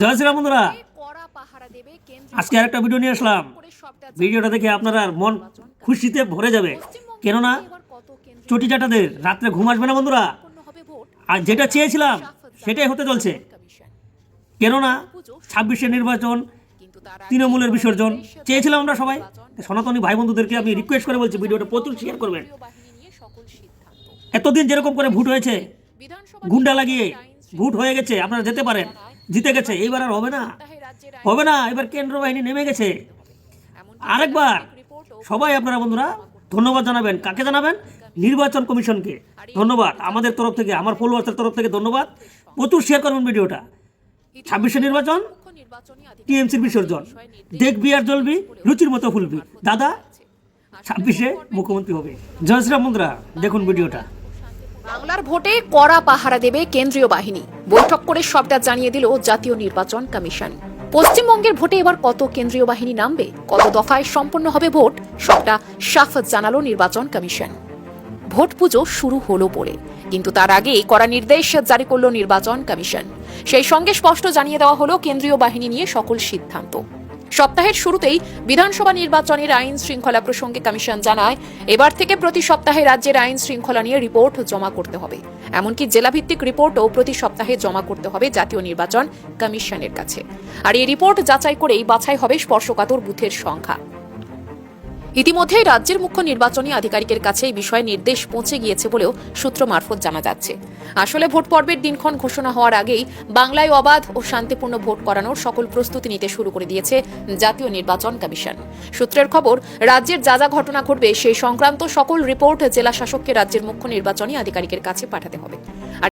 জয় শ্রীরাম বন্ধুরা, আজকে আরেকটা ভিডিও নিয়ে আসলাম। ভিডিওটা দেখে আপনারা মন খুশিতে ভরে যাবে, কেননা চটিচাটাদের রাত্রে ঘুম আসবে না বন্ধুরা। আর যেটা চেয়েছিলাম সেটাই হতে চলছে, কেননা 26-এর নির্বাচন, তৃণমূলের বিসর্জন চেয়েছিলাম আমরা সবাই। সনাতনী ভাই বন্ধুদেরকে আমি রিকোয়েস্ট করে বলছি, ভিডিওটা প্রচুর শেয়ার করবেন। এতদিন যেরকম করে ভোট হয়েছে, গুন্ডা লাগিয়ে ভোট হয়ে গেছে, আপনারা যেতে পারেন, জিতে গেছে, এইবার আর হবে না, হবে না। এবার কেন্দ্র বাহিনী নেমে গেছে। আরেকবার সবাই আপনারা বন্ধুরা ধন্যবাদ জানাবেন। কাকে জানাবেন? নির্বাচন কমিশনকে ধন্যবাদ। আমাদের তরফ থেকে, আমার ফলোয়ার্সের তরফ থেকে ধন্যবাদ। প্রচুর শেয়ার করবেন ভিডিওটা। 26-এর নির্বাচন, টিএমসির বিসর্জন, দেখবি আর জ্বলবি, রুচির মতো ফুলবি। দাদা 26-এ মুখ্যমন্ত্রী হবে। জয় শ্রীরাম বন্ধুরা, দেখুন ভিডিওটা। বাংলার ভোটে কড়া পাহারা দেবে কেন্দ্রীয় বাহিনী, বৈঠক করে সবটা জানিয়ে দিল জাতীয় নির্বাচন কমিশন। পশ্চিমবঙ্গের ভোটে এবার কত কেন্দ্রীয় বাহিনী নামবে, কত দফায় সম্পন্ন হবে ভোট, সবটা সাফ জানালো নির্বাচন কমিশন। ভোট পুজো শুরু হলো বলে, কিন্তু তার আগেই কড়া নির্দেশ জারি করল নির্বাচন কমিশন। সেই সঙ্গে স্পষ্ট জানিয়ে দেওয়া হলো কেন্দ্রীয় বাহিনী নিয়ে সকল সিদ্ধান্ত। সপ্তাহের শুরুতেই বিধানসভা নির্বাচনের আইন শৃঙ্খলা প্রসঙ্গে কমিশন জানায়, এবার থেকে প্রতি সপ্তাহে রাজ্যের আইন শৃঙ্খলা নিয়ে রিপোর্ট জমা করতে হবে। এমনকি জেলাভিত্তিক রিপোর্টও প্রতি সপ্তাহে জমা করতে হবে জাতীয় নির্বাচন কমিশনের কাছে। আর এই রিপোর্ট যাচাই করেই বাছাই হবে স্পর্শকাতর বুথের সংখ্যা। ইতিমধ্যেই রাজ্যের মুখ্য নির্বাচনী আধিকারিকের কাছে এই বিষয়ে নির্দেশ পৌঁছে গিয়েছে বলেও সূত্র মারফত জানা যাচ্ছে। আসলে ভোট পর্বের দিনক্ষণ ঘোষণা হওয়ার আগেই বাংলায় অবাধ ও শান্তিপূর্ণ ভোট করানোর সকল প্রস্তুতি নিতে শুরু করে দিয়েছে জাতীয় নির্বাচন কমিশন। সূত্রের খবর, রাজ্যের যা যা ঘটনা ঘটবে সেই সংক্রান্ত সকল রিপোর্ট জেলা শাসককে রাজ্যের মুখ্য নির্বাচনী আধিকারিকের কাছে পাঠাতে হবে।